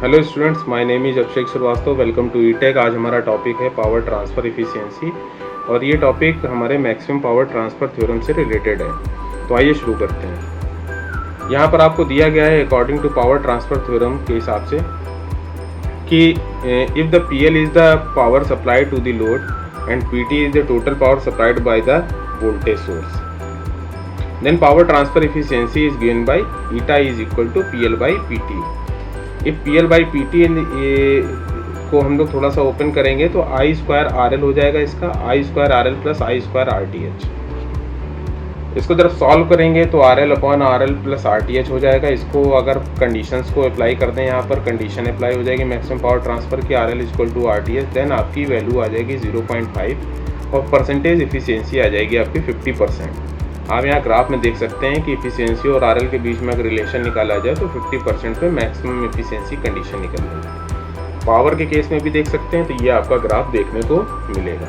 Hello students, my name is Abhishek Srivastava. Welcome to Etech. आज हमारा topic है पावर ट्रांसफ़र इफ़िशियंसी और ये टॉपिक हमारे मैक्सिमम पावर ट्रांसफ़र थ्योरम से रिलेटेड है। तो आइए शुरू करते हैं। यहाँ पर आपको दिया गया है according to power transfer theorem के हिसाब से कि if the P L is the power supplied to the load and P T is the total power supplied by the voltage source, then power transfer efficiency is given by eta is equal to PL by PT। if PL by PT को हम लोग थोड़ा सा open करेंगे तो आई square R L हो जाएगा, इसका आई square R L plus I square are T H. इसको जब सॉल्व करेंगे तो are L upon R L plus R T H हो जाएगा। इसको अगर कंडीशंस को अप्लाई कर दें, यहाँ पर कंडीशन अप्लाई हो जाएगी मैक्सिमम पावर ट्रांसफर की R L equal to R T H, then आपकी वैल्यू आ जाएगी 0.5 और परसेंटेज इफिशियंसी आ जाएगी आपकी 50%। आप यहाँ ग्राफ में देख सकते हैं कि इफिशियंसी और आरएल के बीच में अगर रिलेशन निकाला जाए तो 50% पे मैक्सिमम इफिशियंसी कंडीशन निकल रही है। पावर के केस में भी देख सकते हैं, तो ये आपका ग्राफ देखने को मिलेगा।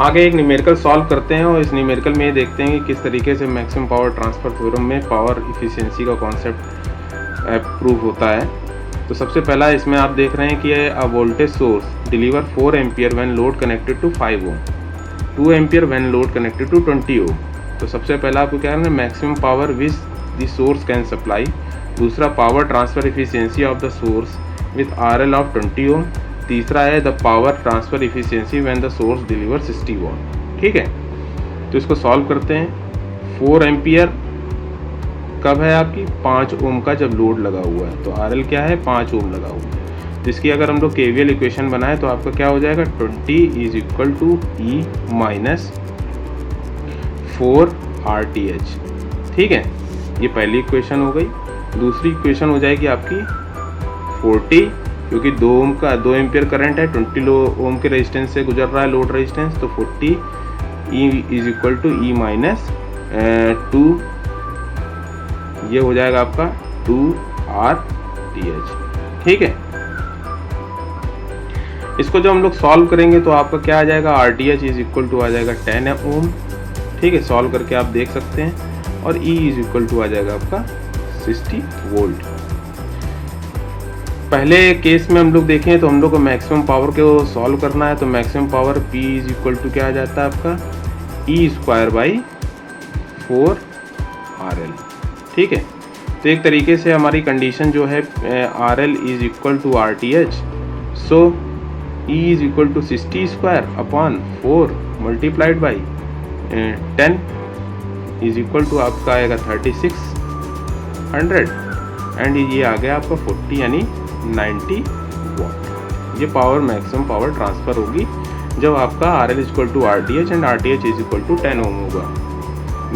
आगे एक न्यूमेरिकल सॉल्व करते हैं और इस न्यूमेरिकल में ये देखते हैं कि किस तरीके से मैक्सिमम पावर ट्रांसफर थ्योरम में पावर इफिशियंसी का कॉन्सेप्ट प्रूव होता है। तो सबसे पहला इसमें आप देख रहे हैं कि a voltage source deliver 4 ampere when load connected to 5 ohm, 2 ampere when load connected to 20 ohm. तो सबसे पहला आपको क्या करना है, maximum power which the source can supply. दूसरा power transfer efficiency of the source with RL of 20 ohm. तीसरा है the power transfer efficiency when the source deliver 60 watt. ठीक है, तो इसको सॉल्व करते हैं। 4 एम्पियर कब है आपकी 5 ओम का जब लोड लगा हुआ है, तो आरएल क्या है 5 ओम लगा हुआ है। जिसकी अगर हम लोग केवीएल इक्वेशन बनाए तो आपका क्या हो जाएगा 20 is equal to E minus 4 R T H. ठीक है, ये पहली इक्वेशन हो गई। दूसरी इक्वेशन हो जाएगी आपकी 40, क्योंकि 2 एम्पियर करंट है, 20 ओम के रेजिस्टेंस से गुजर रहा है लोड रेजिस्टेंस, तो 40 E is equal to E minus 2, ये हो जाएगा आपका 2 आर टी एच। ठीक है, इसको जब हम लोग सॉल्व करेंगे तो आपका क्या आ जाएगा R T H is equal to आ जाएगा 10 ओम। ठीक है, सॉल्व करके आप देख सकते हैं। और E इज इक्वल टू आ जाएगा आपका 60 वोल्ट। पहले केस में हम लोग देखें तो हम लोग को मैक्सिमम पावर को सॉल्व करना है, तो maximum power P is equal to क्या आ जाता है आपका E स्क्वायर बाई 4 RL। ठीक है, तो एक तरीके से हमारी कंडीशन जो है RL is equal to R T H, so E is equal to 60 square upon 4 multiplied by 10 is equal to आपका आएगा 3600 एंड ये आ गया आपका 40 यानी 90 वॉट। ये पावर मैक्सिमम पावर ट्रांसफ़र होगी जब आपका R L equal to R T H and R T H is equal to 10 ohm होगा।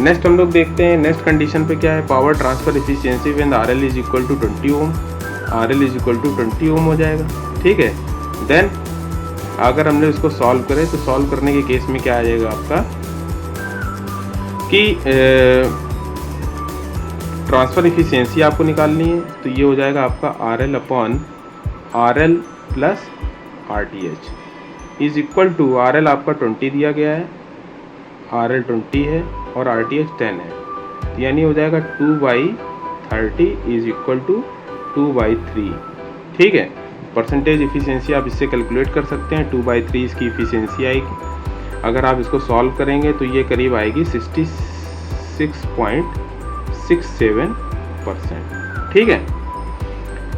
नेक्स्ट हम लोग देखते हैं नेक्स्ट कंडीशन पे क्या है, power transfer efficiency when R L is equal to 20 ohm. R L is equal to 20 ohm हो जाएगा। ठीक है, देन अगर हमने इसको सॉल्व करें तो सॉल्व करने के केस में क्या आ जाएगा आपका कि ट्रांसफ़र इफिशियंसी आपको निकालनी है, तो ये हो जाएगा आपका R L upon R L plus R T H is equal to R L आपका 20 दिया गया है, आर एल 20 है और आर टी एच 10 है, तो यानी हो जाएगा 2/30 इज इक्वल टू 2/3। ठीक है, परसेंटेज इफिशियंसी आप इससे कैलकुलेट कर सकते हैं। 2/3 इसकी इफिशियंसी आएगी। अगर आप इसको सॉल्व करेंगे तो ये करीब आएगी 66.67%। ठीक है,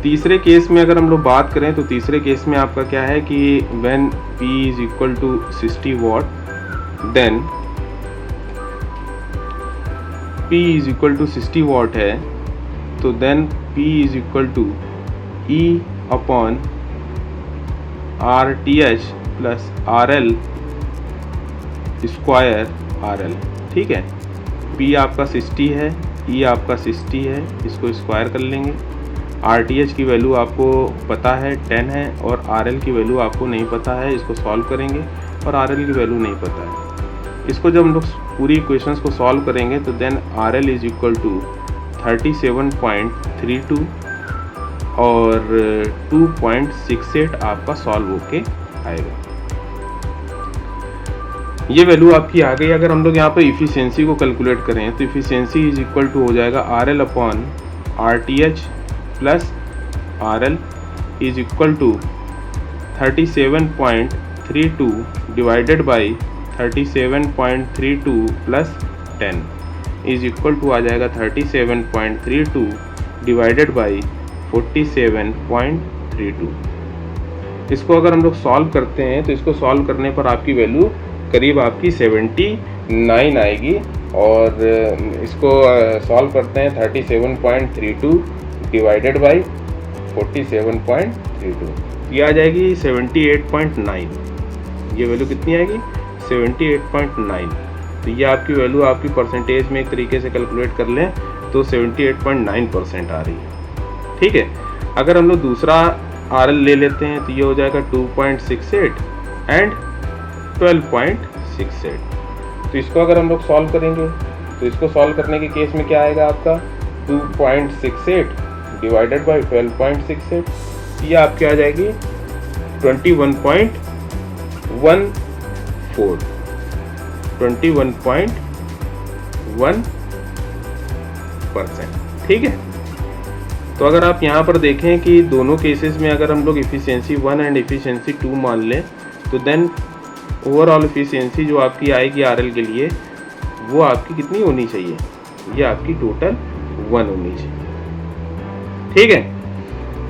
तीसरे केस में अगर हम लोग बात करें तो तीसरे केस में आपका क्या है कि when P is equal to 60 watt, then P is equal to 60 watt है, तो then P is equal to E upon R T H plus R L square R L. ठीक है, P आपका 60 है, E आपका 60 है, इसको स्क्वायर कर लेंगे। आर टी एच की वैल्यू आपको पता है 10 है और आर एल की वैल्यू आपको नहीं पता है, इसको सॉल्व करेंगे और आर एल की वैल्यू नहीं पता है। इसको जब हम लोग पूरी इक्वेशंस को सॉल्व करेंगे तो then R L is equal to 37.32 और 2.68 आपका सॉल्व होके आएगा। ये वैल्यू आपकी आ गई। अगर हम लोग यहाँ पर इफिशियंसी को कैलकुलेट करें तो इफिशियंसी इज इक्वल टू हो जाएगा R L upon R T H plus RL is equal to 37.32 divided by 37.32 plus 10 is equal to आ जाएगा 37.32 डिवाइडेड बाई 47.32। इसको अगर हम लोग सॉल्व करते हैं तो इसको सॉल्व करने पर आपकी वैल्यू करीब आपकी 79 आएगी। और इसको सॉल्व करते हैं 37.32 डिवाइडेड बाई 47.32, ये आ जाएगी 78.9। ये वैल्यू कितनी आएगी? 78.9। तो ये आपकी वैल्यू आपकी परसेंटेज में एक तरीके से कैलकुलेट कर लें तो 78.9% आ रही है। ठीक है, अगर हम लोग दूसरा RL ले लेते हैं तो ये हो जाएगा 2.68 एंड 12.68। तो इसको अगर हम लोग सॉल्व करेंगे तो इसको सॉल्व करने के केस में क्या आएगा आपका 2.68 डिवाइडेड बाई 12.68, ये आपकी आ जाएगी 21.1%। ठीक है, तो अगर आप यहाँ पर देखें कि दोनों केसेस में अगर हम लोग इफ़िशियंसी 1 एंड इफ़िशियंसी 2 मान लें तो देन ओवरऑल इफ़िशियंसी जो आपकी आएगी RL के लिए वो आपकी कितनी होनी चाहिए? ये आपकी टोटल 1 होनी चाहिए। ठीक है,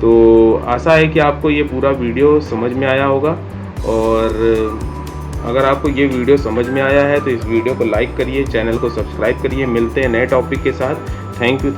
तो आशा है कि आपको ये पूरा वीडियो समझ में आया होगा। और अगर आपको ये वीडियो समझ में आया है तो इस वीडियो को लाइक करिए, चैनल को सब्सक्राइब करिए। मिलते हैं नए टॉपिक के साथ। Thank you.